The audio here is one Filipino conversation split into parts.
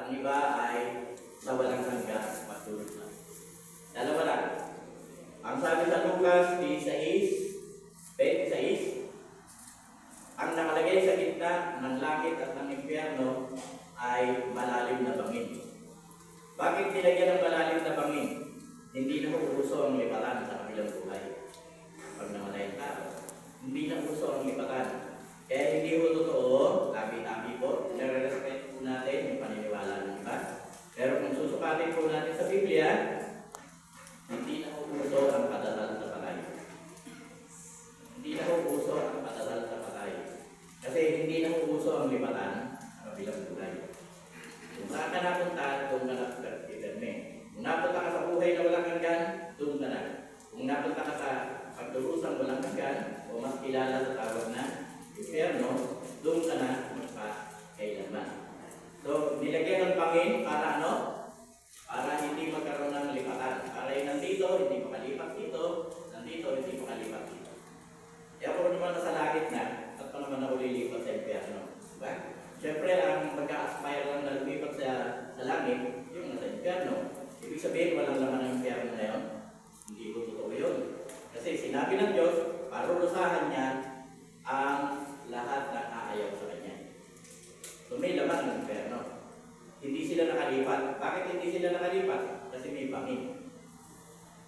ang iba ay sa walang hanggan pagtulog na. Dalawa lang. Ang sabi sa Lucas 16:26, ang nakalagay sa gitna ng langit at ng impyerno ay malalim na bangin. Bakit nilagyan ng malalim na bangin? Hindi na uuso ang lipatan sa kabilang buhay. Pag namatay ka, hindi na uso ang lipatan. Kaya hindi mo totoo, tabi-tabi po, nare-respect po natin yung paniniwala ng iba. Pero kung susukatin po natin sa Biblia, hindi na uso ang padasal sa patay. Hindi na uso ang padasal sa patay. Kasi hindi na uso ang lipatan sa kabilang buhay. Kung saan ka napunta, doon ka na-pertiderme. Kung napunta ka sa buhay na walang hanggan, doon ka na. Kung napunta ka sa pagturusang walang hanggan, o mas kilala sa tawag na impyerno, doon ka na magpa-kailanman. So, nilagyan ng pangin para ano? Para hindi magkaroon ng lipatan. Para yung nandito, hindi makalipat dito. Nandito, hindi makalipat dito. Kaya kung naman nasa langit na, at pa naman na ulilipat sa impyerno. Diba? Siyempre, ang magka-aspire lang na lumipat sa langit, yung nasa impyerno. Ibig sabihin, walang laman ng impyerno na yun. Hindi ko totoo yun. Kasi sinabi ng Diyos, parurusahan niya ang lahat na aayaw sa Kanya. So may laman ng impyerno. Hindi sila nakalipat. Bakit hindi sila nakalipat? Kasi may bangin.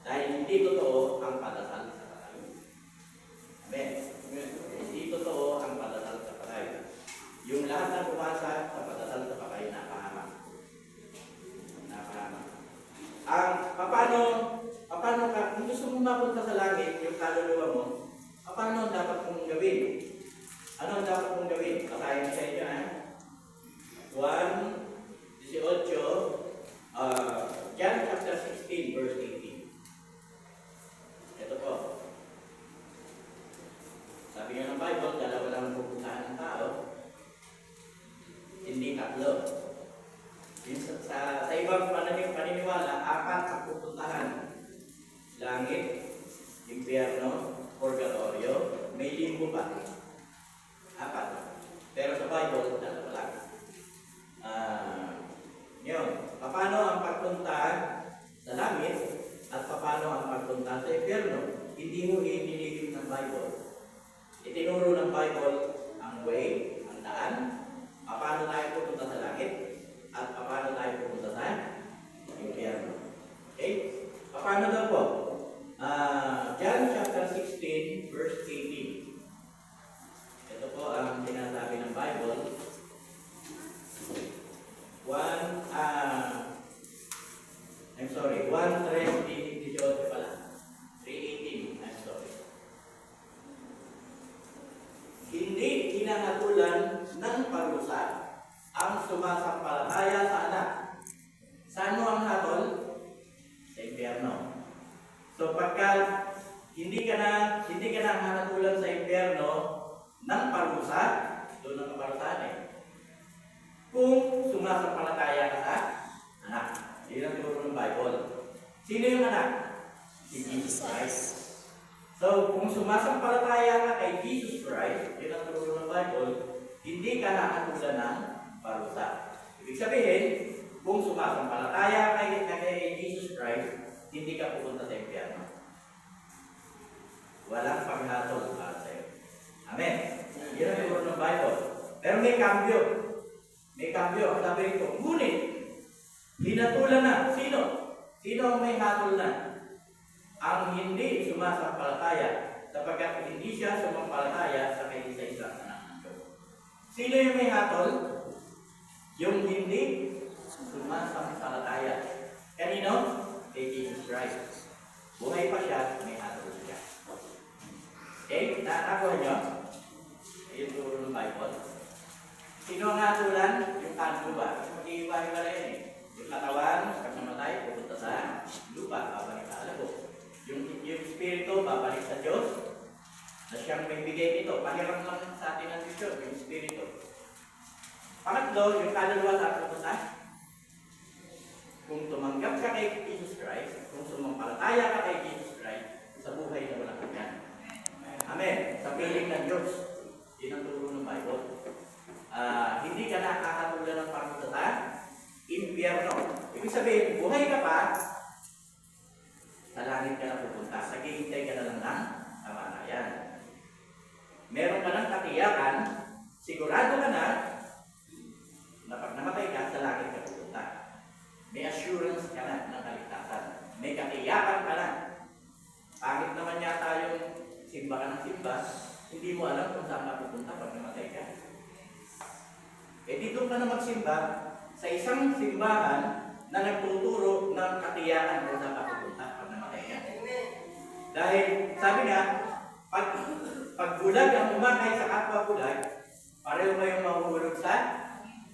Dahil hindi totoo ang padasal sa patay. Amen. Hindi totoo ang padasal sa patay. Yung lahat na pumasa sa padasal sa patay, napahamak. Napahamak. Ang paano ka, kung gusto mong mapunta sa langit, yung kaluluwa mo, paano ang dapat mong gawin? Ano ang dapat mong gawin? Patayin sa inyo, ha? 1:18, John chapter 16, verse 18. Ito po. Sabi nga ng Bible, dalawa lang ang pupuntahan ng tao, hindi tatlo. Sa ibang paniniwala, 4 ang pupuntahan. Langit, impyerno, purgatorio, may limbo pa. 4. Pero sa Bible, dalawa lang. Yun. Paano ang pagpunta sa langit at paano ang pagpunta sa impyerno? Hindi mo inilihim ng Bible. Itinuro ng Bible ang way, ang daan, paano tayo pupunta sa langit at paano tayo pupunta sa impyerno. Okay? Paano daw po? John chapter 16, verse 18. Ito po ang sinasabi ng Bible. 1:3:18 pala. 3:18, I'm sorry. Hindi kinahatulan ng parusa ang sumasampalataya sa anak. Saan mo ang hatol? Sa impyerno. So pagka hindi ka na hanatulan sa impyerno ng parusa, doon ang kaparusahan eh. Kung sumasampalataya ka sa anak. Yun ang turo ng Bible. Sino yung anak? Si Jesus Christ. So kung sumasampalataya ka kay Jesus Christ, yun ang turo ng Bible, hindi ka nahanatulan ng parusa. Ibig sabihin, kung sumasampalataya ka kay Jesus Christ, hindi ka pupunta sa impyerno. Walang paghatol para sa iyo. Amen. Yan ang turo ng Bible. Pero may cambio. May cambio. Ang sabi rito, ngunit, hinatulan na. Sino? Sino ang may hatol na? Ang hindi sumasampalataya, sapagkat hindi siya sumampalataya sa kaisa-isang anak ng Diyos. Sino yung may hatol? Yung hindi sumasampalataya. Kanino? Kay Jesus Christ. Buhay pa siya, may hatol siya. Okay? Nakakuha niyo? Ayun turo ng Bible. Sino ang hatulan? Yung lupa. Mag-iiba-iba rin eh. Yung katawan, pag namatay, pupunta sa lupa, babalik sa alabo. Yung spirito, babalik sa Diyos, na siyang may bigay nito. Pahiram lang sa atin ang Diyos, yung spirito. Pangatlo, yung kaluluwa sa pupunta. Kung tumanggap ka kay Jesus Christ, kung sumampalataya ka kay Jesus Christ, sa buhay na walang hanggan. Amen. Sa piling ng Diyos. Yun ang turo ng Bible. Hindi ka nakakatulan ng pagkutata, impyerno. Ibig sabihin, buhay ka pa, sa langit ka na pupunta. Naghihintay ka na lang ng kamatayan. Meron ka ng katiyakan, sigurado ka na pag namatay ka, sa langit ka pupunta. May assurance ka na ng kaligtasan. May katiyakan ka na. Pangit naman yata yung simba ka ng simba, hindi mo alam kung saan ka pupunta pag namatay ka. Eh dito ka na magsimba sa isang simbahan na nagtuturo ng katiyakan kung saan ka pupunta pag namatay ka. Dahil sabi nga, pag bulag ang umakay sa kapwa bulag, pareho kayong mahuhulog sa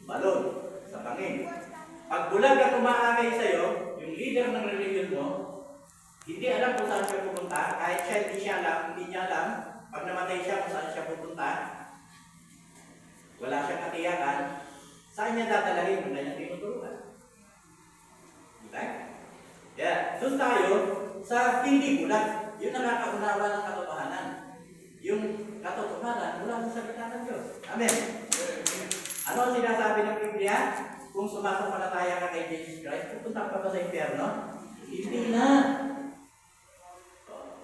balon, sa bangin. Pag bulag ang umakay sa iyo, yung leader ng religion mo, hindi alam kung saan siya pupunta, kahit siya hindi niya alam, pag namatay siya kung saan siya pupunta, wala siyang katiyakan, saan niya dadalhin yung kanyang tinuturuan? Diba? Kaya, doon tayo sa hindi bulag, yung nakakaunawa ng katotohanan. Yung katotohanan mula sa salita ng Diyos. Amen. Ano ang sinasabi ng Biblia? Kung sumasampalataya ka kay Jesus Christ, pupunta ka ba sa impyerno? Hindi na.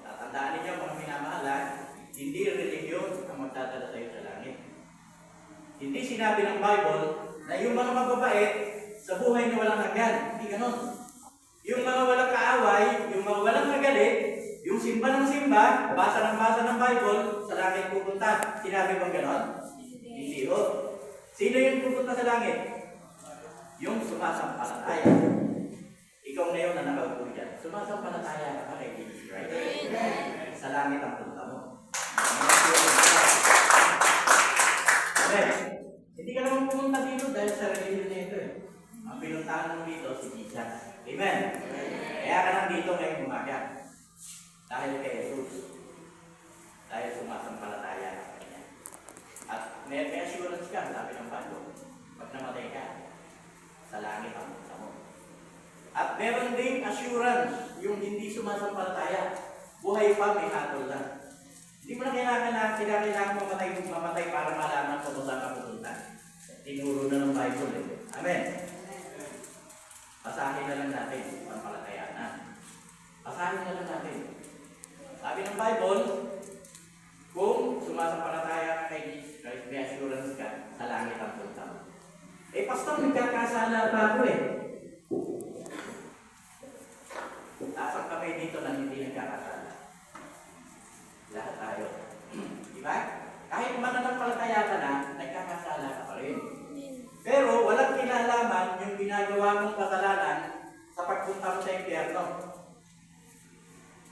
Tatandaan ninyo mga minamahalan, hindi religion ang magdadala sa iyo sa langit. Hindi sinabi ng Bible na yung mga mababait sa buhay na walang hanggan. Hindi ganon. Yung mga walang kaaway, yung mga walang nagalit, yung simba ng simba, basa ng Bible, sa langit pupunta. Sinabi bang ganon? Hindi ho. Sino yung pupunta sa langit? Yung sumasampalataya. Ikaw na yun na nakaupo dyan. Sumasampalataya ka kay Jesus Christ. Sa langit ang punta mo. Amen. Hindi ka naman pumunta dito dahil sa religion na ito eh. Ang pinuntahan mo dito si Jesus. Amen. Kaya ka lang dito ngayong umaga. Dahil kay Jesus. Dahil sumasampalataya ka kanya. At may assurance ka, sabi ng Bible. Pag namatay ka, sa langit ang punta mo. At meron ding assurance yung hindi sumasampalataya. Buhay pa, may hatol lang. Hindi mo na kailangan mamatay para malaman kung saan ka pupunta. Tinuro na ng Bible eh. Amen. Basahin na lang natin ang palatayaan. Basahin na lang natin. Sabi ng Bible, kung sumasampalataya ka kay Jesus Christ, may assurance ka, sa langit ang punta mo. Eh, pastor, nagkakasala pa ako eh. Tasang kami dito na hindi nagkakasala. Lahat tayo. Diba? Kahit mananampalataya ka na, nagkakasala ka pa rin. Pero walang kinalaman yung ginagawa mong kasalanan sa pagpunta mo sa impyerno.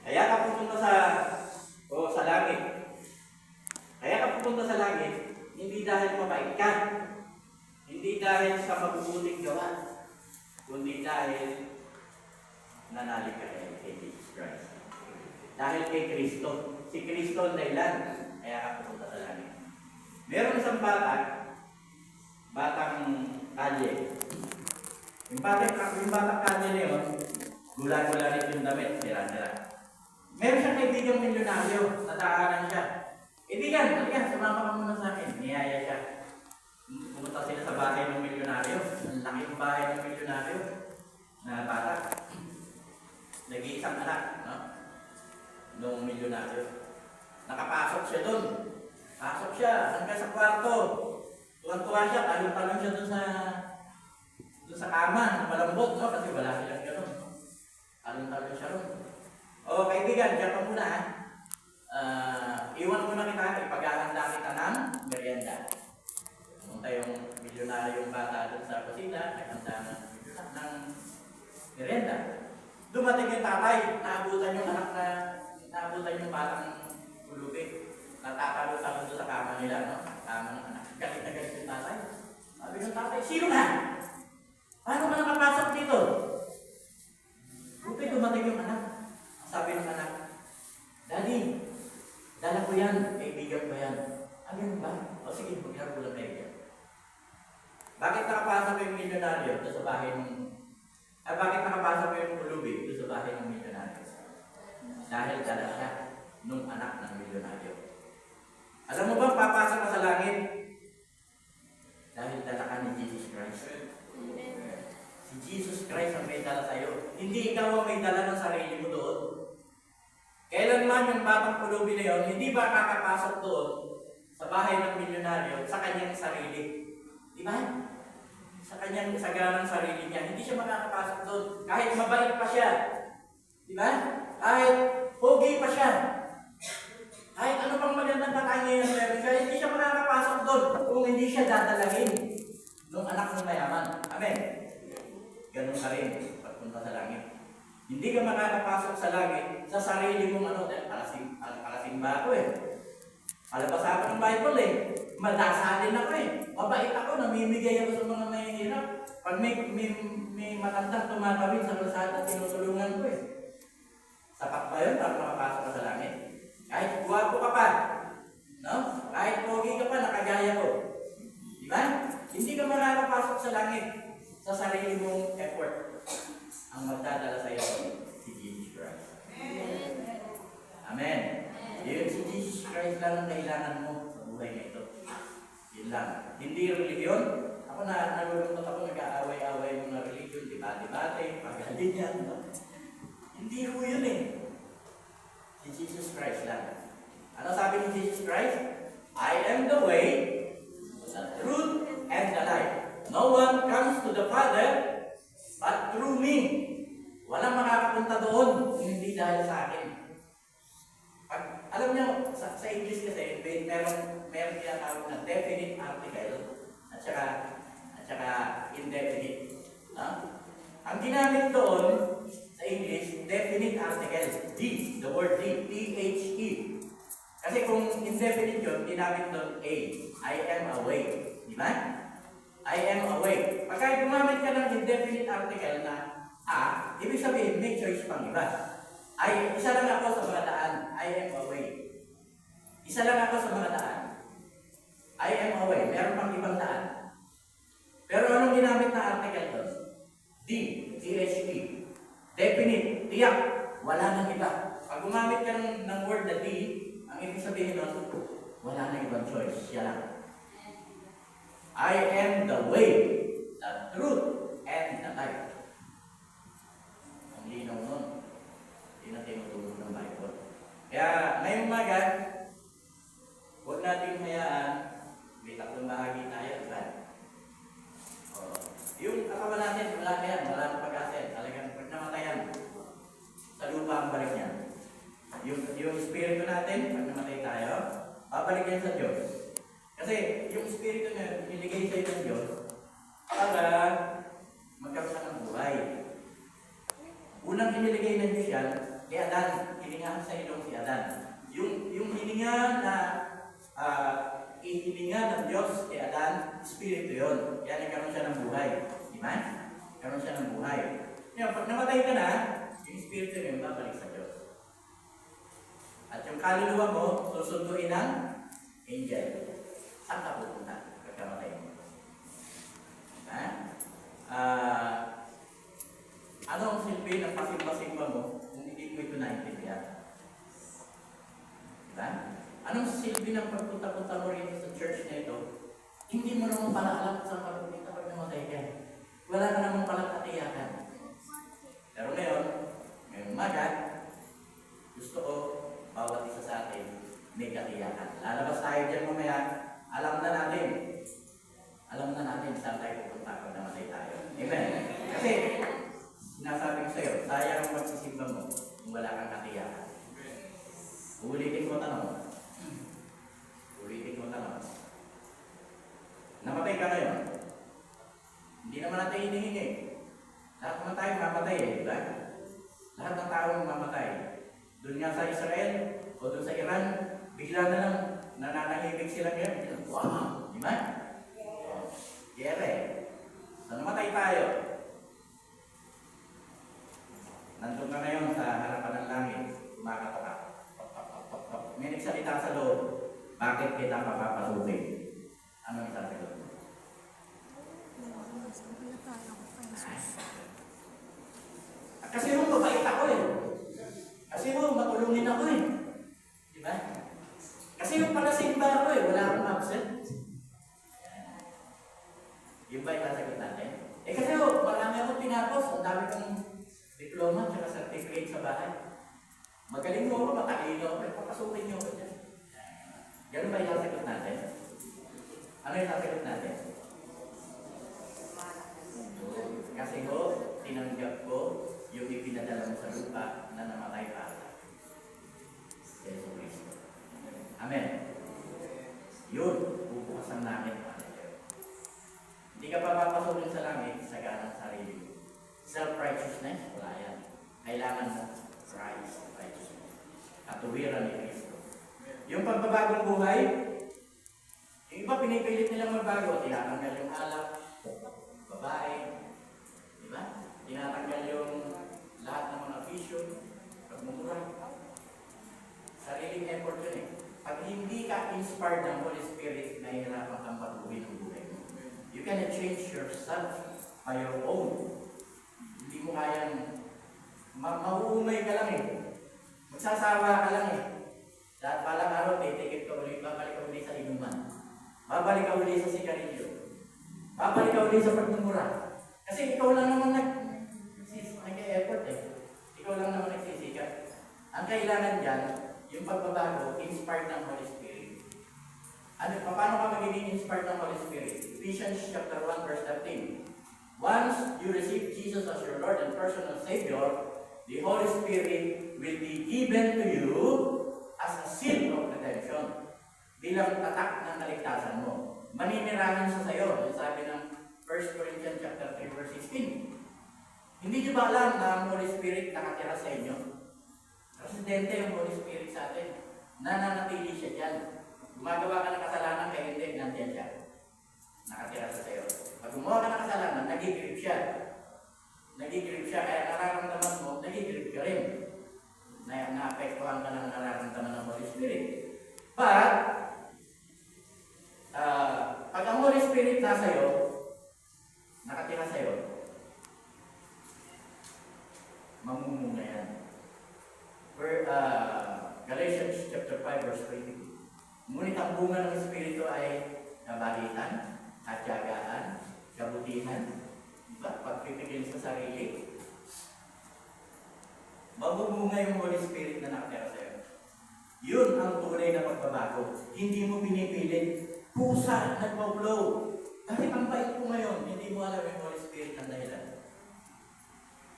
Kaya ka pupunta sa langit. Kaya ka pupunta sa langit, hindi dahil mabait ka, hindi dahil sa mabubuting gawa, kundi dahil nanalig ka kay Jesus Christ. Dahil kay Kristo. Si Kristo ang dahilan, kaya ka pupunta sa langit. Meron isang batang kalye. Yung batang kalye na yun, gula-gula yung damit, sira-sira. Meron siyang kaibigang milyonaryo, nataanan siya. Kaibigan, sumama ka muna sa akin. Niyaya siya. Pumunta sila sa bahay ng milyonaryo. Ang laki ng bahay ng milyonaryo na bata. Nag-iisang anak, no? Noong milyonaryo. Nakapasok siya doon. Pasok siya hanggang sa kwarto. Tuwan-tuwa siya, talong-talong siya doon sa kama, na malambot, no? Kasi wala silang gano'n. Talong-talong siya doon. O, kaibigan, diyan ka muna, ha? Iwan mo na kita, ipaghahanda kita ng merienda. Pumunta yung milyonaryong bata doon sa kusina, naghanda ng merienda. Dumating yung tatay, naabutan yung anak naabutan yung batang ulubi. Natatalo-talo doon sa kama nila, no? Kama ng anak. Galit na galit yung tatay. Sabi ng tatay, sino na? Paano ka nakapasok dito? Buti dumating yung anak. Sabi ng anak, Daddy, dala ko yan, kaibigan ko yan. Ano ba? O sige, maglaro lang kayo. Bakit nakapasok yung milyonaryo doon sa bahay bakit nakapasok yung ulubi doon sa bahay ng milyonaryo? Dahil dala siya nung anak ng milyonaryo. Alam mo ba, papasok ka sa langit? Dahil dala ka ni Jesus Christ. Si Jesus Christ ang may dala sa'yo. Hindi ikaw ang may dala ng sarili mo doon. Kailanman yung batang pulubi na yun, hindi ba kakapasok doon sa bahay ng milyonaryo sa kanyang sarili? Di ba? Sa kanyang saganang sarili niya, hindi siya makakapasok doon. Kahit mabait pa siya. Di ba? Kahit pogi pa siya. Kahit ano pang magandang katangian ng meron siya, hindi siya makakapasok doon kung hindi siya dadalagin ng anak ng mayaman. Amen? Ganun ka rin pagpunta sa langit. Hindi ka makakapasok sa langit sa sarili mong ano, dahil palasimba ako eh. Palabas ako ng Bible eh. Madasalin ako eh. Mabait ako, namimigay ako sa mga mahihirap. Pag may matandang tumatawid sa kalsada, tinutulungan ko eh. Sapat pa yun para makapasok ka sa langit. Kahit guwapo ka pa, no? Kahit pogi ka pa, nakagaya ko. Di ba? Hindi ka makakapasok sa langit sa sarili mong effort. Ang magdadala sa iyo, si Jesus Christ. Amen. Yun, si Jesus Christ lang ang kailangan mo sa buhay na ito. Yun lang. Hindi religion. Ako nalulungkot ako, nag-aaway-aaway yung mga religion, debate-debate, pagkalinyan. No? Hindi ho yun eh. Si Jesus Christ lang. Ano sabi ni Jesus Christ? I am the way, the truth, and the life. No one comes to the Father but through me. Walang makakapunta doon kung hindi dahil sa akin. Alam niyo, sa English kasi, meron tinatawag na definite article at saka indefinite. No? Ang ginamit doon sa English, definite article, D, the word D, T-H-E. Kasi kung indefinite yun, ginamit doon A, I am away. Di ba? I am away. Pagka gumamit ka ng indefinite article na A, ibig sabihin, may choice pang iba. Isa lang ako sa mga daan. I am away. Isa lang ako sa mga daan. I am away. Meron pang ibang daan. Pero anong ginamit na article doon? D, T-H-E. Definite, tiyak. Wala nang iba. Pag gumamit ka ng word na D, ang ibig sabihin doon, wala nang ibang choice. Siya lang. I am the way, the truth, and the life. Ang linaw nun. Hindi na tinutulog ng Bible. Kaya ngayong umaga, huwag natin hayaan, may tatlong bahagi tayo, diba? Yung katawan natin, wala na yan, wala na pag-asa. Talagang pag namatayan, sa lupa ang balik niya. Yung spirito natin, pag namatay tayo, babalik yan sa Diyos. Kasi yung spirito na binigay sa iyo ng Diyos, para magkaroon ka ng buhay. Unang iniligay ng Diyos yan, kay Adan, hiningahan sa ilong si Adan. Yung hininga na ihininga ng Diyos kay Adan, spirito yun. Kaya nagkaroon siya ng buhay. Di ba? Nagkaroon siya ng buhay. Ngayon, pag namatay ka na, yung spirito yun babalik sa Diyos. At yung kaluluwa mo, susunduin ng angel. Saan ka pupunta pagkamatay mo? Diba? Ano ang silbi ng pasimba-simba mo kung hindi mo ito naintindihan? Diba? Anong silbi ng pagpunta-punta mo rito sa church na ito? Hindi mo naman pala alam sa pagpunta pag namatay ka. Wala ka naman pala katiyakan. Pero ngayong umaga, gusto ko bawat isa sa atin may katiyakan. Lalabas tayo dyan mamaya, alam na natin saan tayo pupunta pag namatay tayo. Amen? Kasi, sinasabi ko sa'yo, sayang ang magsisimba mo kung wala kang katiyakan. Ulitin ko tanong. Namatay ka ngayon. Hindi naman natin hinihingi. Lahat naman tayo mamatay eh, di ba? Lahat ng tao mamatay. Doon nga sa Israel o doon sa Iran, bigla na lang nananahimik sila ngayon. Wow! Di ba? Yere. So namatay tayo. Nandun ka ngayon sa harapan ng langit. Kumakatok. May nagsalita sa loob. Bakit kita papapasukin? Ano ang sasagot mo? Kasi mo mabait ako eh. Kasi mo matulungin ako eh. Diba? Kasi yung palasimba ako eh. Wala akong absent. Yung ba yung sasagot natin? Kasi marami akong tinapos. Ang dami kong diploma at certificate sa bahay. Magaling mo ako, matalino ako. Papasukin niyo ako dyan. Ganun ba yung sasagot natin? Ano yung sasagot natin? Kasi ho, tinanggap ko yung ipinadala mo sa lupa na namatay para sa akin. Yeso Cristo. Amen. Yun, bubukasan namin. Hindi ka pa papasukin sa langit sa ganang sarili mo. Self-righteousness, wala yan. Kailangan mo Christ righteousness. Katuwiran ni Cristo. Yung pagbabagong buhay, yung iba pinipilit nilang magbago, tinatanggal yung alak, babae, di ba? Tinatanggal yung lahat ng mga bisyo, pagmumura. Sariling effort yun eh. Pag hindi ka inspired ng Holy Spirit, nahihirapan kang patuloy ng buhay mo. You cannot change yourself by your own. Hindi mo kayang mauumay ka lang eh. Magsasawa ka lang eh. Dahil palang araw, titikip ka ulit, babalik ka ulit sa inuman. Babalik ka ulit sa sigarilyo. Babalik ka ulit sa pagmumura. Kasi ikaw lang naman nag-e-effort eh. Ikaw lang naman nagsisikat. Ang kailangan dyan, yung pagbabago, inspired ng Holy Spirit. Paano ka magiging inspired ng Holy Spirit? Ephesians chapter 1 verse 13. Once you receive Jesus as your Lord and personal Savior, the Holy Spirit will be given to you as a seal of redemption. Bilang tatak ng kaligtasan mo. Maninirahan siya sa iyo. Sabi ng 1 Corinthians chapter 3 verse 16. Hindi niyo ba alam na ang Holy Spirit nakatira sa inyo? Residente yung Holy Spirit sa atin. Nananatili siya dyan. Gumagawa ka ng kasalanan kaya hindi, nandiyan siya. Nakatira siya sa iyo. Pag gumawa ka ng kasalanan, nagigirip siya. Nagigirip siya, kaya nararamdaman mo, nagigirip ka rin. Na-apektuhan ka ng nararamdaman ng Holy Spirit. But, pag ang Holy Spirit nasa iyo, nakatira sa iyo, mamumunga yan. Galatians chapter 5 verse 22. Ngunit ang bunga ng Espiritu ay kabaitan, katyagaan, kabutihan, pagpipigil sa sarili. Mabumunga yung Holy Spirit na nakatira sa iyo. Yun ang tunay na pagbabago. Hindi mo pinipilit. Pusa, nagpa-flow. Kahit ang bait mo ngayon, hindi mo alam yung Holy Spirit ng dahilan.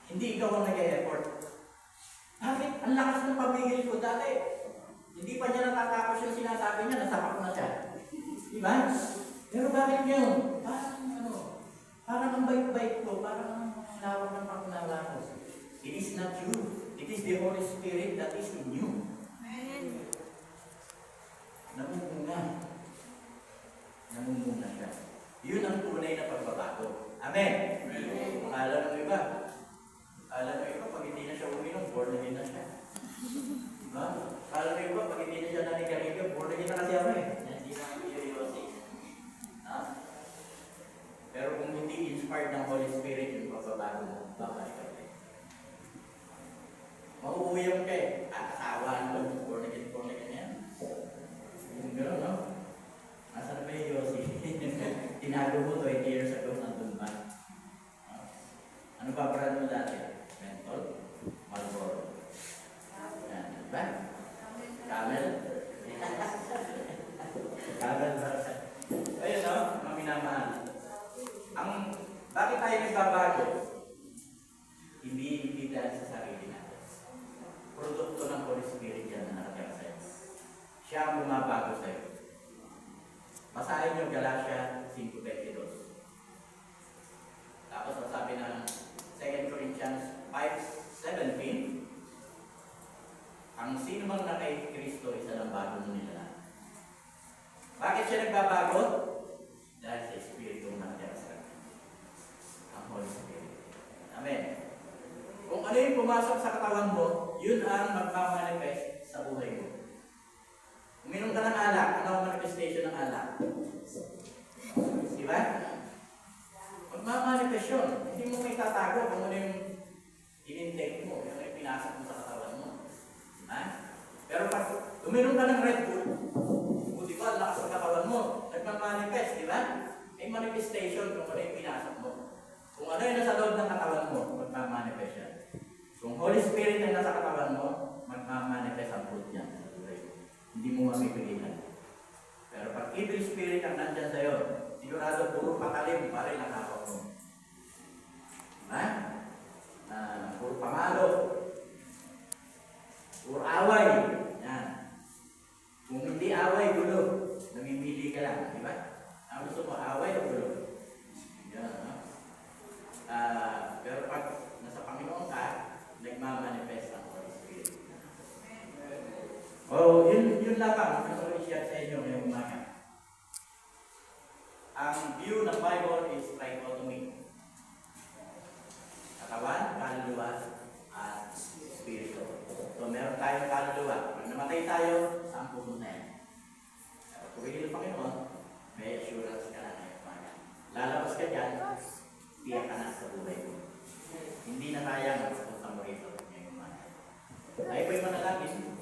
Hindi ikaw ang nag-e-effort. Bakit? Ang lakas ng pamigil ko dati. Hindi pa niya natatapos yung sinasabi niya, nasapak na siya. Diba? Pero bakit ngayon? Parang ang bait-bait ko, parang ang lawak ng pagkunala ko. It is not you. It is the Holy Spirit that is in you. Amen. Namumunga siya. Yun ang tunay na pagbabago. Amen. Akala ng iba, pag hindi na siya uminom, born again na siya. Diba? Akala ng iba, pag hindi na siya nanigarilyo, born again na kasi ako eh. Hindi na nangyayari. Pero kung hindi inspired ng Holy Spirit, yung pagbabago mo, babalik ka rin. Mauuyam ka eh. Asawa mo, born again yan. Yung gano'n, no? Asan na ba yung Yossi? Tinago mo 20 years ago, nandun ba? Ano ba brand mo dati? Menthol? Marlboro? Yan, diba? Camel? Camel ba? Ayun, no? Mga minamahal. Bakit tayo nagbabago? Hindi dahil sa sarili natin. Produkto ng Holy Spirit yan na nakatira sa'yo. Siya ang bumabago sa'yo. Basahin niyo Galatia 5:22. Tapos sabi ng 2 Corinthians 5:17, ang sino mang na kay Kristo, isa lang bago nila. Bakit siya nagbabago? Dahil sa Espiritu na nakatira sa kanya. Ang Holy Spirit. Amen. Kung ano yung pumasok sa katawan mo, yun ang magmamanifest sa buhay mo. Uminom ka ng alak, ano ang manifestation ng alak? Diba? Magmamanifest yun. Hindi mo may tatago kung ano yung in-intake mo, yung pinasok mo sa katawan mo. Diba? Pero pag uminom ka ng Red Bull, diba, lakas ng katawan mo, nagmamanifest, diba? May manifestation kung ano yung pinasok mo. Kung ano yung nasa loob ng katawan mo, magmamanifest yan. Kung Holy Spirit ang nasa katawan mo, magmamanifest ang fruit niya sa buhay mo. Hindi mo mapipilitan. Pero pag evil spirit ang nandyan sa'yo, sigurado puro patalim pa rin ang hawak mo. Ha? Puro pamalo. Puro away. Yan. Kung hindi away, gulo. Namimili ka lang, di ba? Ang gusto mo, away o gulo? Yan, no? Pero pag nasa Panginoon ka, nagmamanifest ang Holy Spirit. Oh, yun lamang. Gusto ko i-share sa inyo ngayong umaga. Ang view ng Bible is trichotomy. Katawan, kaluluwa, at spirito. So, meron tayong kaluluwa. Pag namatay tayo, saan pupunta yan? Pero kung hindi ng Panginoon, may assurance ka na ngayong umaga. Lalabas ka dyan, tiyak ka na sa buhay mo. Hindi na kaya ang pupunta mo rito ngayong umaga. Tayo po'y manalangin.